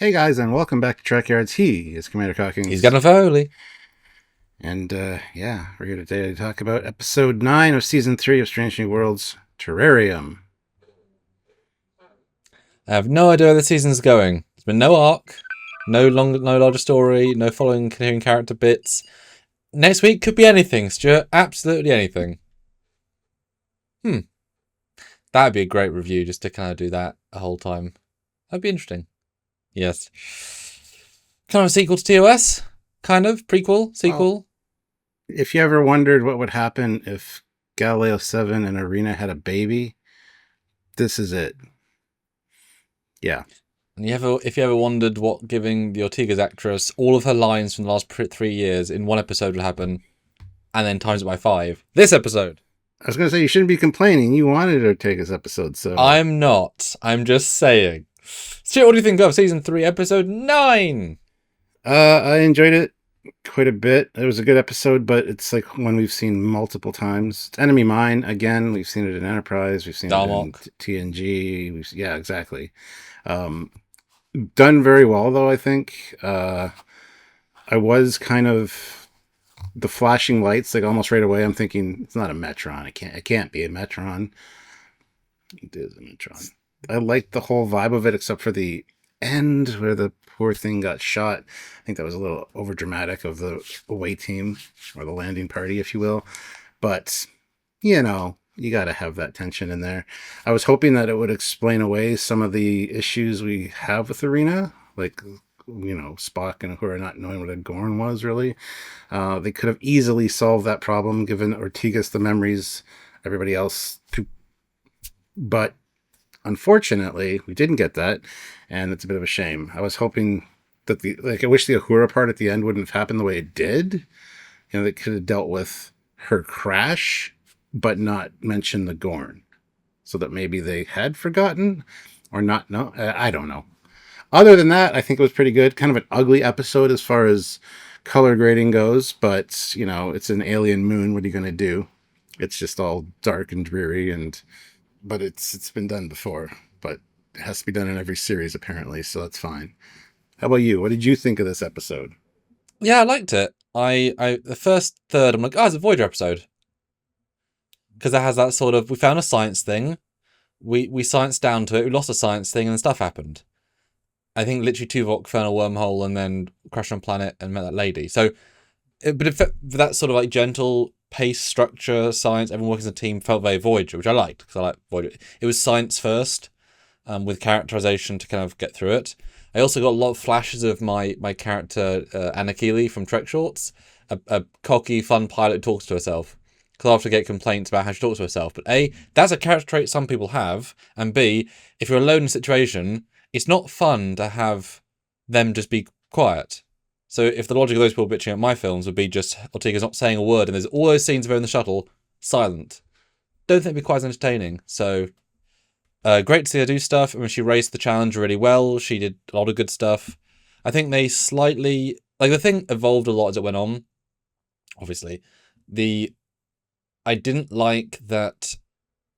Hey guys, and welcome back to Trekyards. He is Commander Cockings. He's got a Foley. And yeah, we're here today to talk about episode 9 of season 3 of Strange New Worlds, Terrarium. I have no idea where the season's going. There's been no arc, no larger story, no following continuing character bits. Next week could be anything, Stuart. Absolutely anything. That'd be a great review, just to kind of do that the whole time. That'd be interesting. Yes. Kind of a sequel to TOS? Kind of? Prequel? Sequel? Well, if you ever wondered what would happen if Galileo 7 and Arena had a baby, this is it. Yeah. And if you ever wondered what giving the Ortegas actress all of her lines from the last 3 years in one episode would happen, and then times it by 5, this episode. I was going to say, you shouldn't be complaining. You wanted Ortega's episode, so... I'm not. I'm just saying. Stuart, what do you think of season 3, episode 9? I enjoyed it quite a bit. It was a good episode, but it's like one we've seen multiple times. It's Enemy Mine, again. We've seen it in Enterprise. We've seen Darmok. it in TNG. Yeah, exactly. Done very well, though, I think. I was kind of... The flashing lights, like almost right away, I'm thinking, it's not a Metron. It can't be a Metron. It is a Metron. I liked the whole vibe of it, except for the end where the poor thing got shot. I think that was a little over dramatic of the away team, or the landing party, if you will. But, you know, you got to have that tension in there. I was hoping that it would explain away some of the issues we have with Arena, like, you know, Spock and Uhura not knowing what a Gorn was, really. They could have easily solved that problem, given Ortegas the memories, everybody else. But unfortunately, we didn't get that, and it's a bit of a shame. I was hoping that I wish the Uhura part at the end wouldn't have happened the way it did. You know, they could have dealt with her crash, but not mention the Gorn, so that maybe they had forgotten or not. No, I don't know. Other than that, I think it was pretty good. Kind of an ugly episode as far as color grading goes, but, you know, it's an alien moon. What are you going to do? It's just all dark and dreary, but it's been done before. But it has to be done in every series, apparently, so that's fine. How about you? What did you think of this episode? Yeah, I liked it. I the first third, I'm like, oh, it's a Voyager episode. Because it has that sort of, we found a science thing, we scienced down to it, we lost a science thing, and then stuff happened. I think literally Tuvok found a wormhole and then crashed on a planet and met that lady. So, but if that sort of like gentle pace, structure, science, everyone working as a team felt very Voyager, which I liked because I like Voyager. It was science first, with characterization to kind of get through it. I also got a lot of flashes of my character Anna Keeley from Trek Shorts, a cocky, fun pilot who talks to herself. Because I often get complaints about how she talks to herself. But A, that's a character trait some people have, and B, if you're alone in a situation, it's not fun to have them just be quiet. So if the logic of those people bitching at my films would be just Ortega's not saying a word and there's all those scenes of her in the shuttle, silent. Don't think it'd be quite as entertaining. So great to see her do stuff. I mean, she raced the challenge really well. She did a lot of good stuff. I think they slightly... Like, the thing evolved a lot as it went on, obviously. I didn't like that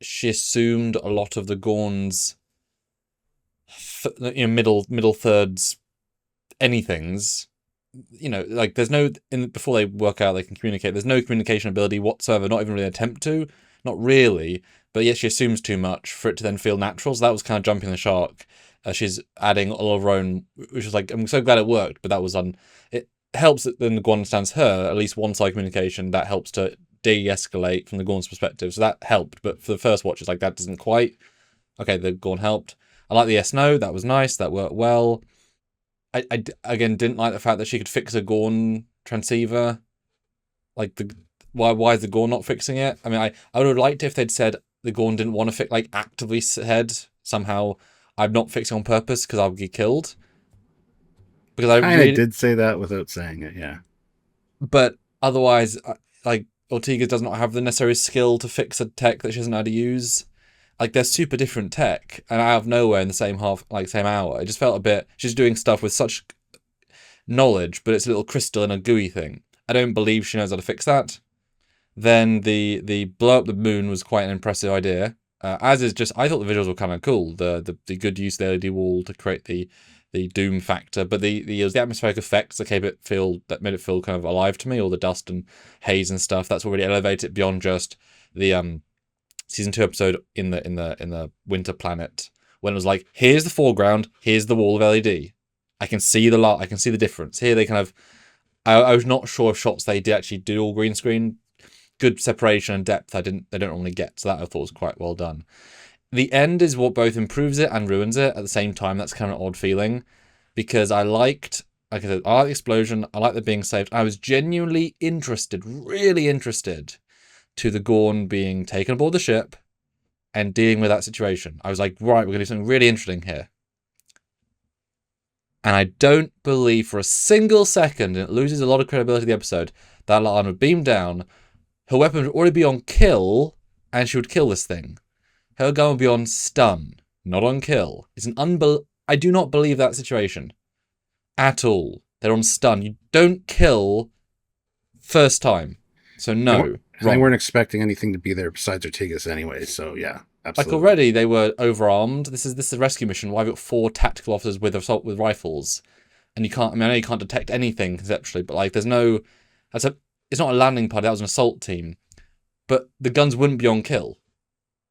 she assumed a lot of the Gorn's middle thirds anythings, you know, like there's no, before they work out they can communicate, there's no communication ability whatsoever, not even really an attempt to, not really, but yet she assumes too much for it to then feel natural. So that was kind of jumping the shark. She's adding all of her own, which was like, I'm so glad it worked, but that was it helps that then the Gorn understands her, at least one side communication, that helps to de-escalate from the Gorn's perspective, so that helped. But for the first watch, it's like, that doesn't quite, okay, the Gorn helped. I like the yes-no, that was nice, that worked well. I again didn't like the fact that she could fix a Gorn transceiver. Like, why is the Gorn not fixing it? I mean, I would have liked it if they'd said the Gorn didn't want to fix, like actively said somehow, I'm not fixing on purpose because I'll get killed. Because I kind of did say that without saying it, yeah. But otherwise, like, Ortega does not have the necessary skill to fix a tech that she doesn't know how to use. Like, they're super different tech, and out of nowhere in the same same hour, it just felt a bit, she's doing stuff with such knowledge, but it's a little crystal and a gooey thing. I don't believe she knows how to fix that. Then the blow up the moon was quite an impressive idea. As is just, I thought the visuals were kind of cool. The good use of the LED wall to create the doom factor, but it was the atmospheric effects that made it feel kind of alive to me. All the dust and haze and stuff. That's what really elevated it beyond just the season 2 episode in the winter planet, when it was like, here's the foreground, here's the wall of LED. I can see the light, I can see the difference. Here they kind of, I was not sure if shots they did actually do all green screen. Good separation and depth they don't normally get, so that I thought was quite well done. The end is what both improves it and ruins it at the same time. That's kind of an odd feeling, because I like the explosion, I like the being saved. I was genuinely interested, really interested, to the Gorn being taken aboard the ship and dealing with that situation. I was like, right, we're going to do something really interesting here. And I don't believe for a single second, and it loses a lot of credibility of the episode, that La'an would beam down, her weapon would already be on kill, and she would kill this thing. Her gun would be on stun, not on kill. It's I do not believe that situation. At all. They're on stun. You don't kill first time. So no. They weren't expecting anything to be there besides Ortegas anyway, so yeah, absolutely. Like already they were overarmed. This is a rescue mission. Why have you got 4 tactical officers with assault with rifles? And you can't, I know you can't detect anything conceptually, but like there's no, it's not a landing party, that was an assault team. But the guns wouldn't be on kill.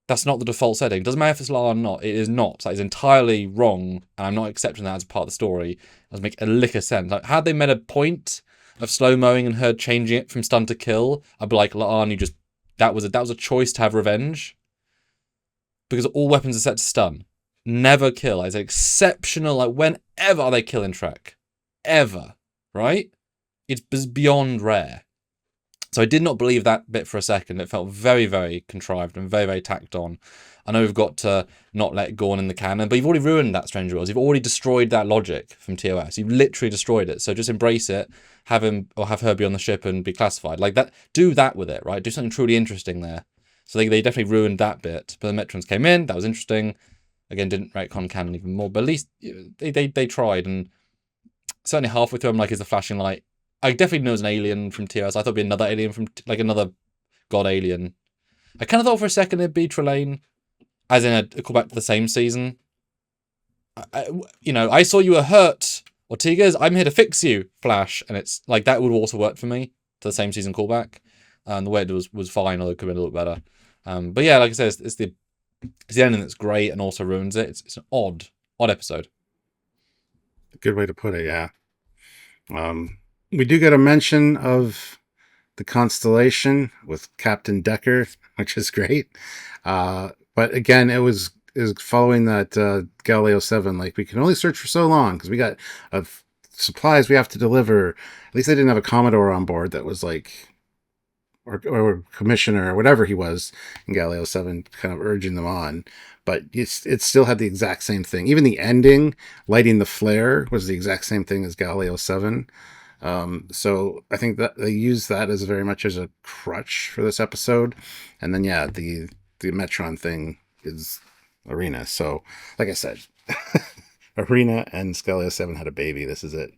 That's not the default setting. Doesn't matter if it's Lara or not, it is not. That is entirely wrong, and I'm not accepting that as a part of the story. It doesn't make a lick of sense. Like, had they made a point of slow-mowing and her changing it from stun to kill, I'd be like, La'an, that was a choice to have revenge. Because all weapons are set to stun. Never kill. It's exceptional, like, whenever are they killing Trek? Ever. Right? It's beyond rare. So I did not believe that bit for a second. It felt very, very contrived and very, very tacked on. I know we've got to not let Gorn in the canon, but you've already ruined that, Stranger Worlds. You've already destroyed that logic from TOS. You've literally destroyed it. So just embrace it, have her be on the ship and be classified. Like that, do that with it, right? Do something truly interesting there. So they definitely ruined that bit. But the Metrons came in, that was interesting. Again, didn't retcon canon even more, but at least they tried. And certainly halfway through, I'm like, is the flashing light? I definitely know it's an alien from TOS. I thought it'd be another alien from, like, another god alien. I kind of thought for a second it'd be Trelane, as in a callback to the same season. I saw you were hurt, Ortegas. I'm here to fix you, Flash. And it's like, that would also work for me, to the same season callback. The way it was fine, although it could have been a little better. But yeah, like I said, it's the ending that's great and also ruins it. It's an odd episode. Good way to put it, yeah. We do get a mention of the constellation with Captain Decker, which is great. But again, it was following that Galileo 7. Like, we can only search for so long because we got supplies we have to deliver. At least they didn't have a Commodore on board that was like, or commissioner or whatever he was in Galileo 7, kind of urging them on. But it still had the exact same thing. Even the ending, lighting the flare, was the exact same thing as Galileo 7. So I think that they use that as very much as a crutch for this episode. And then, yeah, the Metron thing is Arena. So, like I said, Arena and Galileo 7 had a baby. This is it.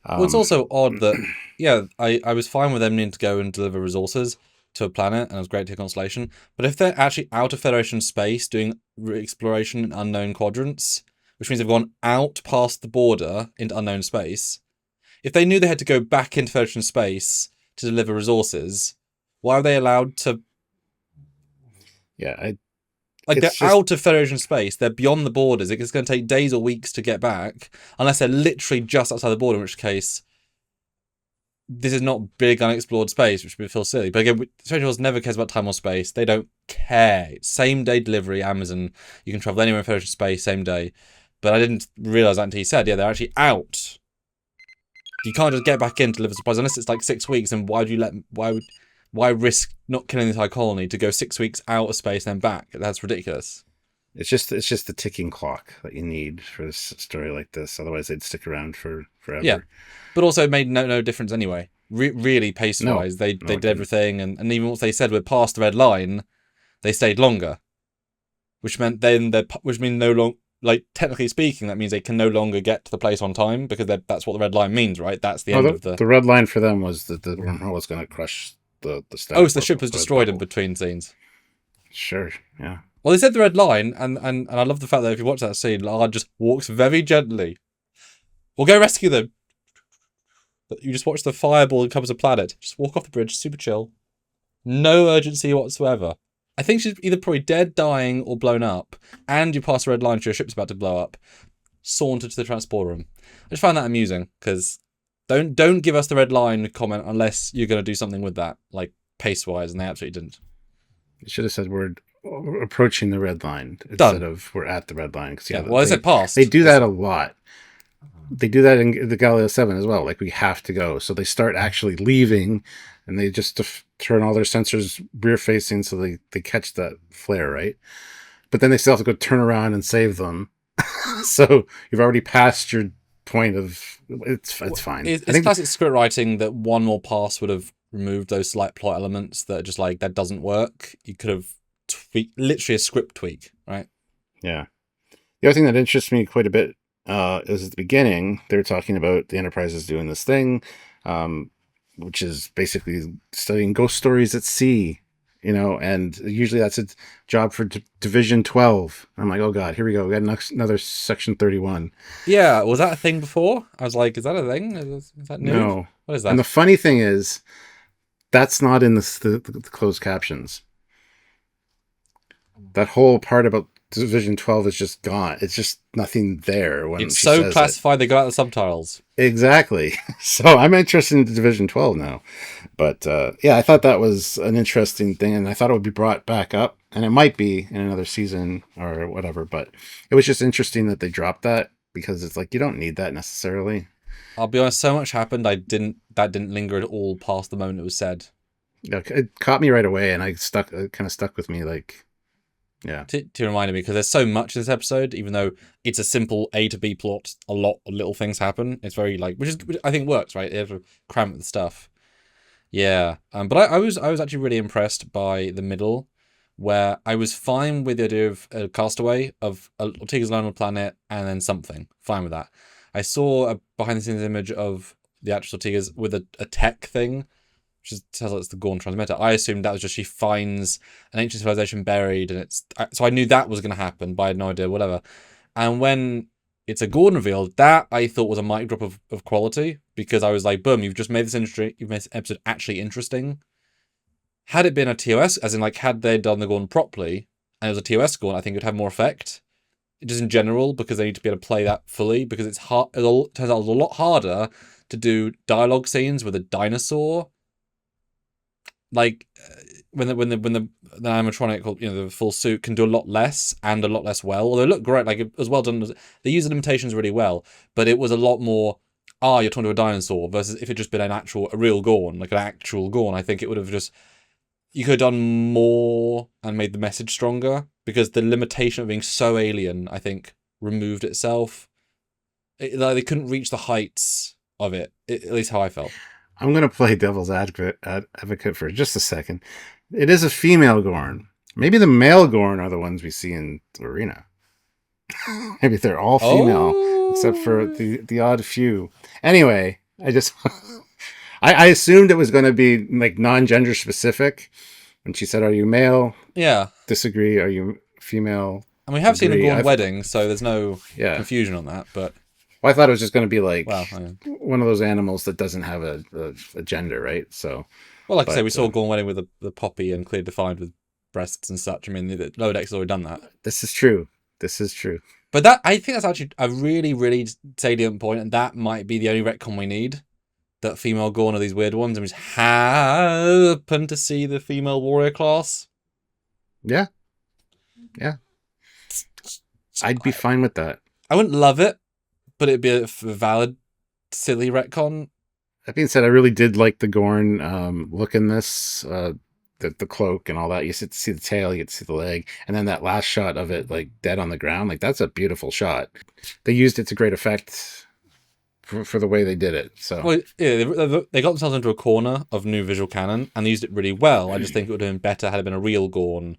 Well, it's also odd that, yeah, I was fine with them needing to go and deliver resources to a planet, and it was great to a constellation. But if they're actually out of Federation space doing exploration in unknown quadrants, which means they've gone out past the border into unknown space, if they knew they had to go back into Federation space to deliver resources, why are they allowed to? Yeah, they're out of Federation space. They're beyond the borders. It's going to take days or weeks to get back, unless they're literally just outside the border, in which case this is not big unexplored space, which would feel silly. But again, Stranger Worlds never cares about time or space. They don't care. It's same day delivery, Amazon. You can travel anywhere in Federation space, same day. But I didn't realise that until he said, yeah, they're actually out. You can't just get back in to deliver supplies unless it's like 6 weeks. And why risk not killing the entire colony to go 6 weeks out of space and then back? That's ridiculous. It's just the ticking clock that you need for this story like this. Otherwise, they'd stick around for forever. Yeah, but also it made no difference anyway. Really, pace-wise, they did everything, and even once they said we're past the red line, they stayed longer, which meant no longer. Like, technically speaking, that means they can no longer get to the place on time, because that's what the red line means, right? That's the end of the... The red line for them was that the wormhole was going to crush the stuff. Oh, so the ship was destroyed in between scenes. Sure, yeah. Well, they said the red line, and I love the fact that if you watch that scene, Lara just walks very gently Or go rescue them. But you just watch the fireball that covers a planet. Just walk off the bridge, super chill. No urgency whatsoever. I think she's either probably dead, dying, or blown up. And you pass a red line, so your ship's about to blow up. Saunter to the transport room. I just find that amusing, because don't give us the red line comment unless you're going to do something with that, like pace-wise, and they absolutely didn't. You should have said we're approaching the red line Done. instead of we're at the red line. Yeah, well, I said past. They do that a lot. They do that in the Galileo 7 as well. Like, we have to go. So they start actually leaving, and they just turn all their sensors rear-facing so they catch that flare, right? But then they still have to go turn around and save them. So you've already passed your point of... It's fine. It's classic script writing that one more pass would have removed those slight plot elements that are just like, that doesn't work. You could have literally a script tweak, right? Yeah. The other thing that interests me quite a bit is at the beginning, they were talking about the Enterprise is doing this thing, which is basically studying ghost stories at sea, and usually that's a job for Division 12. I'm like, oh God, here we go. We got another Section 31. Yeah, was that a thing before? I was like, is that a thing? Is that new? No. What is that? And the funny thing is, that's not in the closed captions. That whole part about Division 12 is just gone. It's just nothing there when it's she so says classified they got out the subtitles. Exactly. So I'm interested in Division 12 now. But yeah, I thought that was an interesting thing, and I thought it would be brought back up, and it might be in another season or whatever, but it was just interesting that they dropped that, because it's like, you don't need that necessarily. I'll be honest, so much happened, that didn't linger at all past the moment it was said. It caught me right away, and it kind of stuck with me, like, yeah. To remind me, because there's so much in this episode, even though it's a simple A to B plot, a lot of little things happen. It's very which I think works, right? They have to cram with the stuff. Yeah, but I was actually really impressed by the middle, where I was fine with the idea of a castaway of Ortegas alone on a planet and then something. Fine with that. I saw a behind the scenes image of the actress Ortegas with a tech thing, which tells us it's the Gorn transmitter. I assumed that was just she finds an ancient civilization buried, and so I knew that was going to happen, but I had no idea, whatever. And when it's a Gorn reveal, that I thought was a mic drop of quality, because I was like, boom, you've made this episode actually interesting. Had it been a TOS, as in like, had they done the Gorn properly, and it was a TOS Gorn, I think it would have more effect. Just in general, because they need to be able to play that fully, because it's hard. It turns out it was a lot harder to do dialogue scenes with a dinosaur. Like when the animatronic, the full suit can do a lot less and a lot less well. Although it looked great, like it was well done. They used the limitations really well, but it was a lot more. You're talking to a dinosaur versus if it just been a real Gorn, like an actual Gorn. I think it would have you could have done more and made the message stronger, because the limitation of being so alien, I think, removed itself. They couldn't reach the heights of it, at least how I felt. I'm going to play devil's advocate for just a second. It is a female Gorn. Maybe the male Gorn are the ones we see in the arena. Maybe they're all female, except for the odd few. Anyway, I assumed it was going to be like non-gender specific. When she said, "Are you male?" Yeah. Disagree. Are you female? And we have seen a Gorn wedding, so there's no confusion on that. But I thought it was just going to be like one of those animals that doesn't have a gender, right? So, well, I say, we saw a Gorn wedding with the poppy and clearly defined with breasts and such. I mean, the Lower Deck's already done that. This is true. But I think that's actually a really, really salient point, and that might be the only retcon we need. That female Gorn are these weird ones, and we just happen to see the female warrior class. Yeah. I'd be fine with that. I wouldn't love it, but it'd be a valid, silly retcon. That being said, I really did like the Gorn look in this. The cloak and all that. You get to see the tail, you get to see the leg, and then that last shot of it, like, dead on the ground. Like, that's a beautiful shot. They used it to great effect for the way they did it. So, well, yeah, they got themselves into a corner of new visual canon, and they used it really well. I just think it would have been better had it been a real Gorn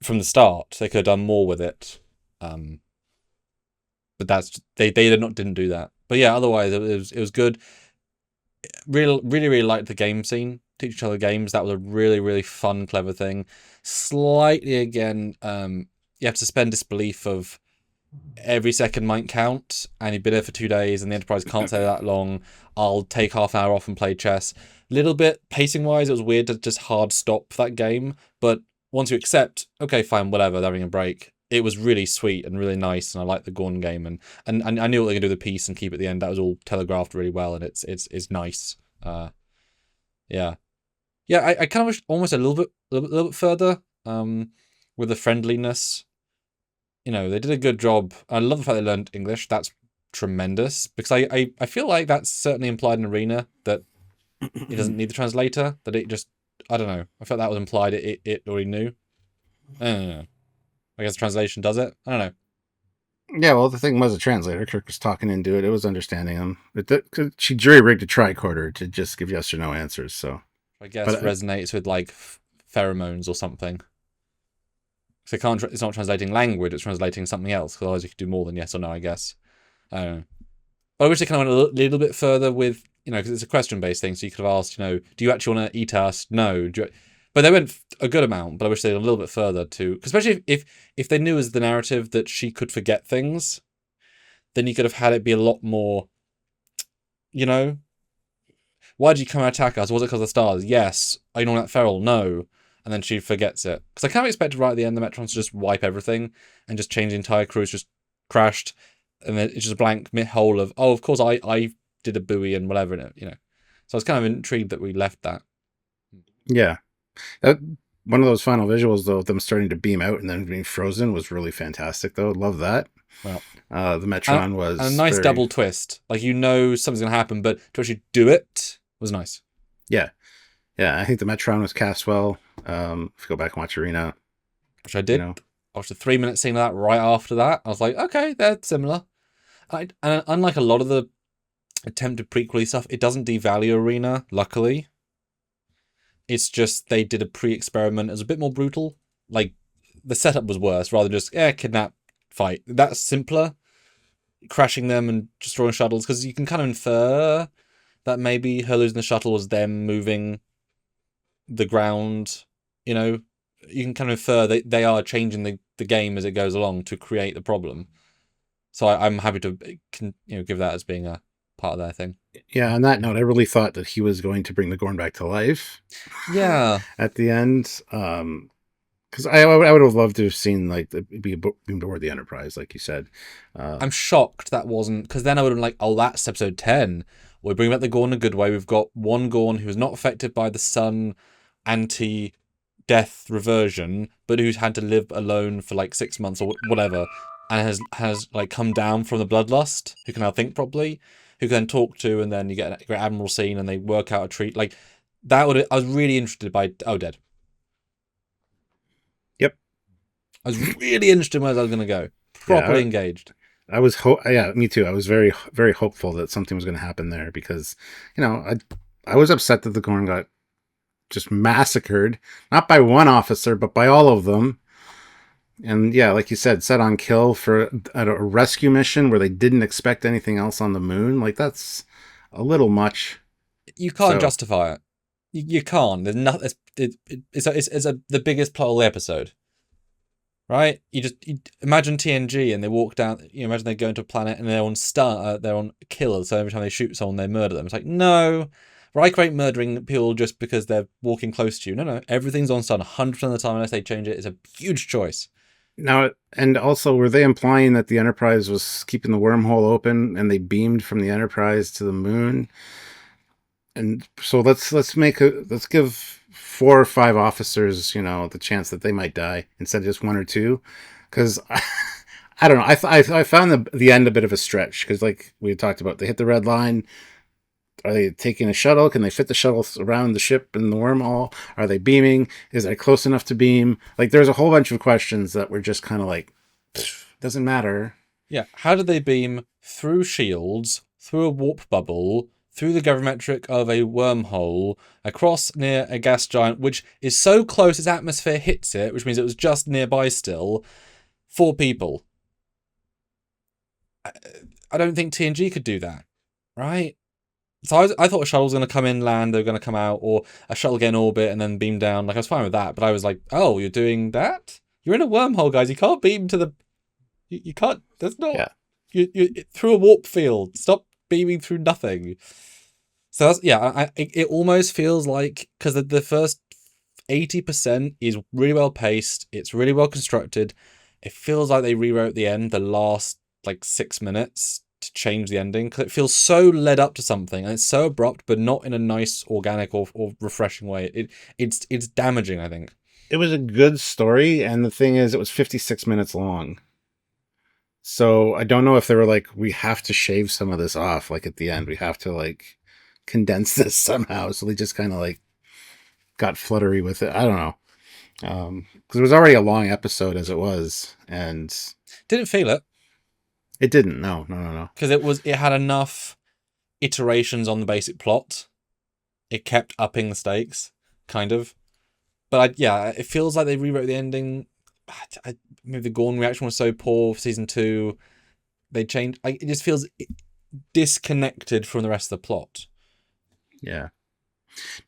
from the start. They could have done more with it. But they didn't do that. But yeah, otherwise it was good. Really liked the game scene. Teach each other games. That was a really, really fun, clever thing. Slightly again, you have to suspend disbelief of every second might count, and you've been there for 2 days, and the Enterprise can't stay that long. I'll take half an hour off and play chess. Little bit pacing wise, it was weird to just hard stop that game, but once you accept, okay, fine, whatever, they're having a break. It was really sweet and really nice, and I like the Gorn game, and I knew what they were gonna do with the piece and keep at the end. That was all telegraphed really well, and it's nice. Yeah, yeah. I kind of wish almost a little bit further. With the friendliness. You know, they did a good job. I love the fact they learned English. That's tremendous, because I feel like that's certainly implied in Arena, that it doesn't need the translator. That it just, I don't know. I felt that was implied. It already knew. I don't know. I guess the translation does it. I don't know. Yeah, well, the thing was a translator. Kirk was talking into it. It was understanding him. She jury-rigged a tricorder to just give yes or no answers, so. I guess it resonates with, like, pheromones or something. So it's not translating language, it's translating something else, because otherwise you could do more than yes or no, I guess. I don't know. But I wish they kind of went a little bit further with, you know, because it's a question-based thing, so you could have asked, you know, do you actually want to eat us? No. But they went a good amount, but I wish they went a little bit further too. Especially if they knew as the narrative that she could forget things, then you could have had it be a lot more, you know, why did you come and attack us? Was it because of the stars? Yes. Are you not that feral? No. And then she forgets it. Because I kind of expected right at the end the Metrons to just wipe everything and just change the entire crew. It's just crashed. And then it's just a blank hole of, oh, of course I did a buoy and whatever, you know. So I was kind of intrigued that we left that. Yeah. One of those final visuals, though, of them starting to beam out and then being frozen was really fantastic, though. Love that. Well, the Metron was a nice double twist. Like, you know something's going to happen, but to actually do it was nice. Yeah. Yeah, I think the Metron was cast well. If you go back and watch Arena. Which I did. You know. I watched a 3-minute scene of that right after that. I was like, okay, they're similar. And unlike a lot of the attempted prequel stuff, it doesn't devalue Arena, luckily. It's just they did a pre-experiment. It was a bit more brutal. Like, the setup was worse, rather than just, kidnap, fight. That's simpler. Crashing them and destroying shuttles, because you can kind of infer that maybe her losing the shuttle was them moving the ground. You know, you can kind of infer that they are changing the game as it goes along to create the problem. So I'm happy to give that as being a part of their thing. Yeah, on that note, I really thought that he was going to bring the Gorn back to life. Yeah. At the end. Because I would have loved to have seen, like, be beamed aboard the Enterprise, like you said. I'm shocked that wasn't, because then I would have been like, oh, that's episode 10. We're bringing back the Gorn in a good way. We've got one Gorn who's not affected by the sun anti-death reversion, but who's had to live alone for like 6 months or whatever, and has like come down from the bloodlust, who can now think properly, who can then talk to, and then you get a great Admiral scene, and they work out a treat. Like, that would I was really interested by dead. Yep. I was really interested in where I was going to go. Properly engaged. I was me too. I was very, very hopeful that something was going to happen there, because, you know, I was upset that the Gorn got just massacred, not by one officer, but by all of them. And yeah, like you said, set on kill for a rescue mission where they didn't expect anything else on the moon. Like, that's a little much. You can't justify it. You can't. There's nothing. It's the biggest plot of the episode. Right? You imagine TNG and they walk down. You imagine they go into a planet and they're on killers. So every time they shoot someone, they murder them. It's like, no, Riker ain't murdering people just because they're walking close to you. No, everything's on stun 100% of the time unless they change it. It's a huge choice. Now, and also, were they implying that the Enterprise was keeping the wormhole open and they beamed from the Enterprise to the moon? And so let's give 4 or 5 officers, you know, the chance that they might die instead of just 1 or 2, because I don't know. I found the end a bit of a stretch, because, like we had talked about, they hit the red line. Are they taking a shuttle? Can they fit the shuttle around the ship in the wormhole? Are they beaming? Is it close enough to beam? Like, there's a whole bunch of questions that were just kind of like, doesn't matter. Yeah, how did they beam through shields, through a warp bubble, through the gravimetric of a wormhole, across near a gas giant, which is so close its atmosphere hits it, which means it was just nearby still, 4 people? I don't think TNG could do that, right? So I thought a shuttle was going to come in, land, they're going to come out, or a shuttle get in orbit and then beam down. Like, I was fine with that, but I was like, oh, you're doing that? You're in a wormhole, guys. You can't beam to the... You can't. There's not. Yeah. You through a warp field. Stop beaming through nothing. So that's it almost feels like because the first 80% is really well paced. It's really well constructed. It feels like they rewrote the end, the last like 6 minutes to change the ending because it feels so led up to something and it's so abrupt, but not in a nice, organic or refreshing way. It's damaging, I think. It was a good story, and the thing is, it was 56 minutes long. So I don't know if they were like, we have to shave some of this off, like at the end. We have to like condense this somehow. So they just kind of like got fluttery with it. I don't know. Because it was already a long episode as it was, and Didn't feel it it didn't. No. because it had enough iterations on the basic plot. It kept upping the stakes, kind of. But it feels like they rewrote the ending. Maybe the Gorn reaction was so poor for season 2. They changed. It just feels disconnected from the rest of the plot. Yeah.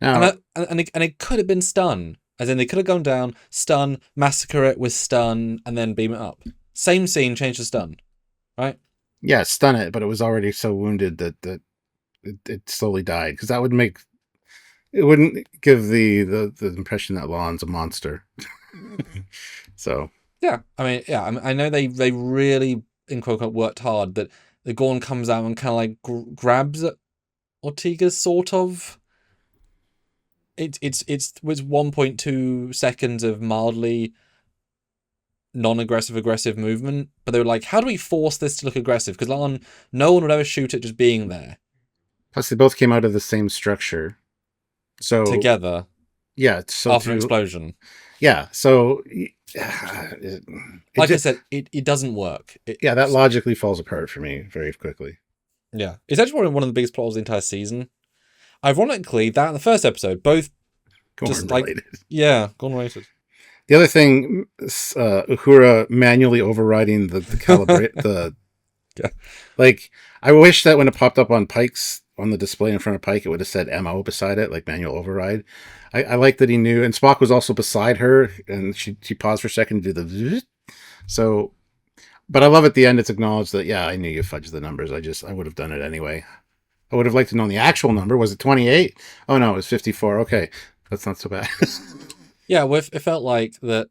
Now, And it could have been stun, as in they could have gone down, stun, massacre it with stun, and then beam it up. Same scene, change to stun, right? yeah, stun it, but it was already so wounded that it slowly died, because that would make it wouldn't give the impression that Lon's a monster. So Yeah, I know they really in quote unquote worked hard. That the Gorn comes out and kind of like grabs at Ortegas, sort of. It's 1.2 seconds of mildly non-aggressive aggressive movement, but they were like, how do we force this to look aggressive? Because no one would ever shoot it just being there. plus they both came out of the same structure. So Together. Yeah. So after an explosion. Yeah. So I said, it doesn't work. That logically falls apart for me very quickly. Yeah. It's actually one of the biggest plots of the entire season. Ironically, that and the first episode, both Gorn just related. Gorn related. The other thing, Uhura manually overriding the calibrate like, I wish that when it popped up on Pike's on the display in front of Pike, it would have said MO beside it, like manual override. I like that he knew, and Spock was also beside her, and she paused for a second to do the so. But I love at the end it's acknowledged that I knew you fudged the numbers. I would have done it anyway. I would have liked to know the actual number. Was it 28? Oh no, it was 54. Okay, that's not so bad. Yeah, well, it felt like that.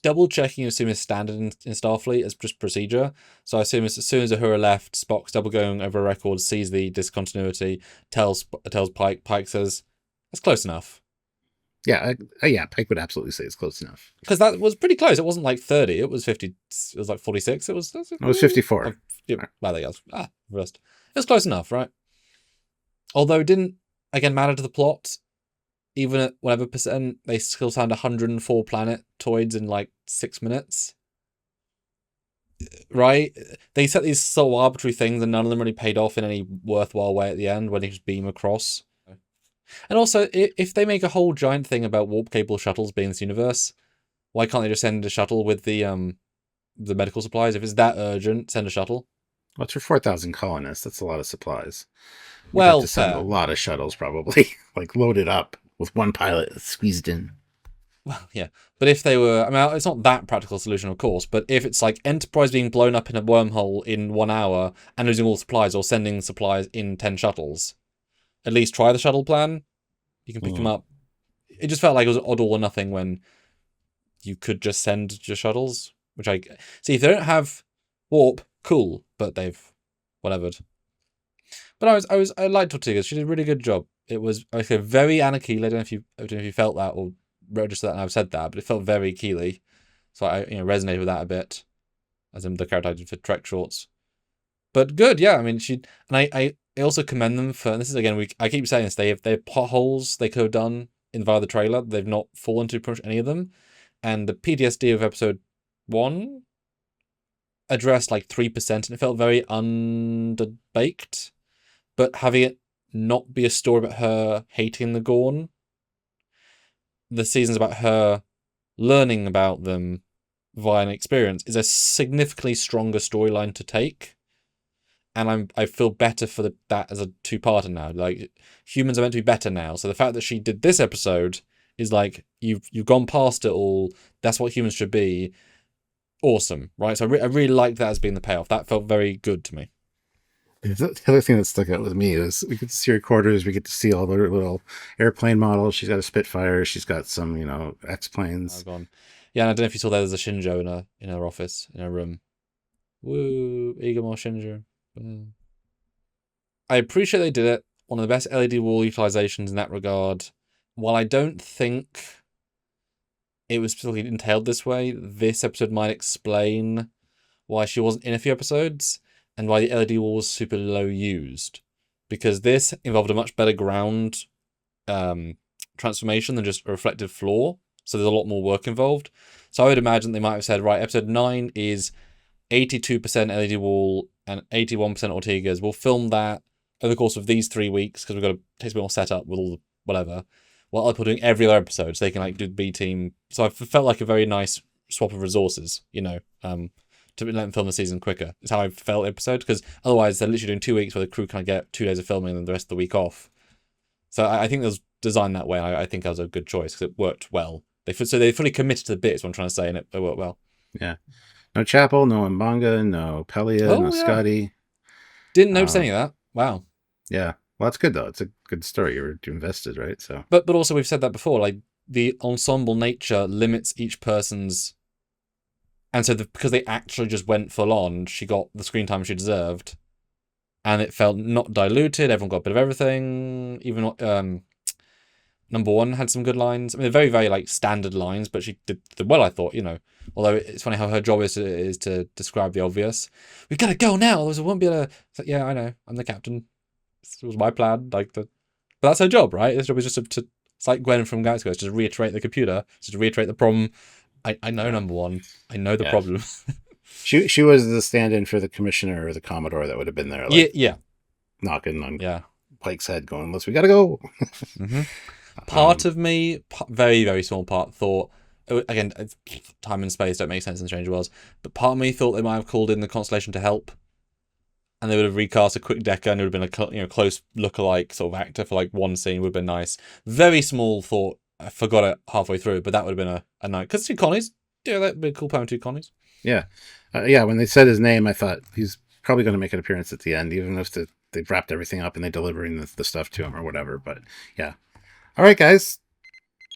Double checking you assume is standard in Starfleet as just procedure. So I assume as soon as Uhura left, Spock's double going over a record, sees the discontinuity, tells Pike. Pike says, "That's close enough." Yeah, Pike would absolutely say it's close enough. Because that was pretty close. It wasn't like 30. It was 50. It was like 46. It was 54. Well, there you go. Reversed. It was close enough, right? Although it didn't, again, matter to the plot. Even at whatever percent, they still found 104 planetoids in like 6 minutes. Right? They set these sort of arbitrary things and none of them really paid off in any worthwhile way at the end when they just beam across. And also, if they make a whole giant thing about warp-capable shuttles being in this universe, why can't they just send a shuttle with the medical supplies? If it's that urgent, send a shuttle. Well, it's for 4,000 colonists. That's a lot of supplies. You'd Well, have to send a lot of shuttles, probably. Like, loaded up with one pilot squeezed in. Well, yeah. But if they were... I mean, it's not that practical solution, of course, but if it's like Enterprise being blown up in a wormhole in 1 hour and losing all supplies or sending supplies in 10 shuttles, at least try the shuttle plan. You can pick them up. It just felt like it was odd or nothing when you could just send your shuttles, which I... See, if they don't have warp, cool, but they've whatevered. But I liked Ortegas. She did a really good job. It was very Anna Keeley. I don't know if you felt that or registered that and I've said that, but it felt very Keeley. So I resonated with that a bit, as in the character I did for Trek shorts. But good, yeah. I mean, I also commend them for, and this is again, I keep saying this, they have potholes they could have done via the trailer. They've not fallen to pretty much any of them. And the PTSD of episode 1 addressed like 3%, and it felt very underbaked. But having it not be a story about her hating the Gorn, the season's about her learning about them via an experience, is a significantly stronger storyline to take. And I feel better for that as a two-parter now. Like, humans are meant to be better now. So the fact that she did this episode is like, you've gone past it all. That's what humans should be. awesome, right? So I really liked that as being the payoff. That felt very good to me. The other thing that stuck out with me is we get to see her quarters. We get to see all the little airplane models. She's got a Spitfire. She's got some, X-planes. Gone. Yeah, and I don't know if you saw there's a Shinjo in her office, in her room. Woo, Igamo Shinjo. I appreciate they did it. One of the best LED wall utilizations in that regard. While I don't think it was specifically entailed this way, this episode might explain why she wasn't in a few episodes and why the LED wall was super low used. Because this involved a much better ground transformation than just a reflective floor. So there's a lot more work involved. So I would imagine they might have said, right, episode 9 is 82% LED wall and 81% Ortegas. We'll film that over the course of these 3 weeks because we've got to take a bit more setup with all the whatever. While other people doing every other episode, so they can do the B team. So I felt like a very nice swap of resources, to let them film the season quicker. It's how I felt episode, because otherwise they're literally doing 2 weeks where the crew kind of get 2 days of filming and then the rest of the week off. So I think it was designed that way. I think that was a good choice because it worked well. They fully committed to the bits. What I'm trying to say, and it worked well. Yeah, no Chapel, no Mbanga, no Pelia, no Scotty. Didn't notice any of that. Wow. Yeah. Well, that's good though. It's a good story. You're invested, right? So. But also we've said that before. Like the ensemble nature limits each person's, and so because they actually just went full on, she got the screen time she deserved, and it felt not diluted. Everyone got a bit of everything. Even number one had some good lines. I mean, they're very, very standard lines, but she did well, I thought. Although it's funny how her job is to describe the obvious. We've got to go now, otherwise we won't be able to. It's like, yeah, I know. I'm the captain. It was my plan. But that's her job, right? His job is just to it's like Gwen from Galaxy Quest, just reiterate the computer, just to reiterate the problem. I know number one. I know the problem. She was the stand-in for the commissioner or the commodore that would have been there. Yeah. Knocking on Pike's head, going, "We got to go." Mm-hmm. Part of me, very, very small part, thought, again, time and space don't make sense in Strange Worlds, but part of me thought they might have called in the Constellation to help, and they would have recast a quick Decker, and it would have been a close lookalike sort of actor for one scene. Would have been nice. Very small thought. I forgot it halfway through, but that would have been a night, because 2 Connies. Yeah, that'd be a cool poem, 2 Connies. Yeah, when they said his name, I thought he's probably going to make an appearance at the end, even if they've wrapped everything up and they're delivering the stuff to him or whatever. But yeah. All right, guys.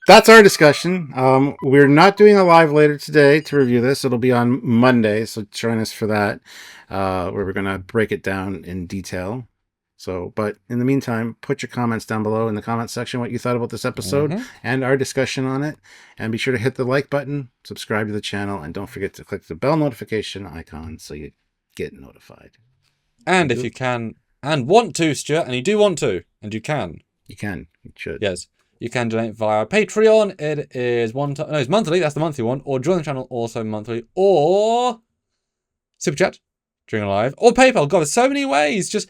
That's our discussion. We're not doing a live later today to review this. It'll be on Monday, so join us for that, where we're going to break it down in detail. So, but in the meantime, put your comments down below in the comment section what you thought about this episode and our discussion on it. And be sure to hit the like button, subscribe to the channel, and don't forget to click the bell notification icon so you get notified. And if you can and want to, Stuart, and you do want to, and you can. You can. You should. Yes. You can donate via Patreon. It is it's monthly. That's the monthly one. Or join the channel also monthly. Or Super Chat during a live. Or PayPal. God, there's so many ways. Just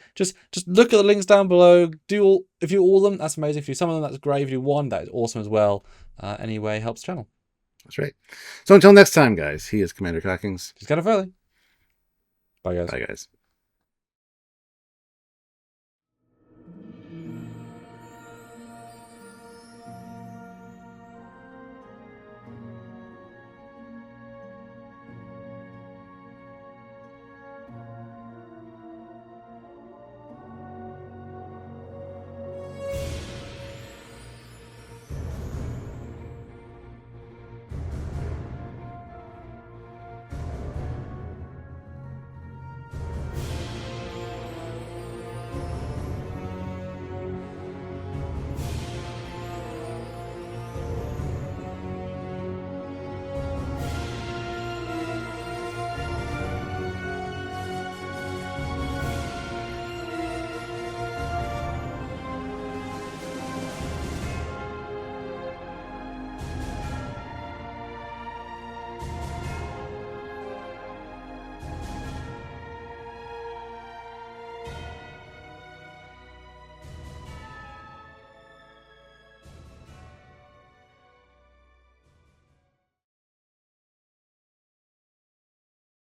look at the links down below. If you do all of them, that's amazing. If you do some of them, that's great. If you do one, that is awesome as well. Anyway, helps the channel. That's right. So until next time, guys, he is Commander Cockings. Just kind of early. Bye, guys. Bye, guys.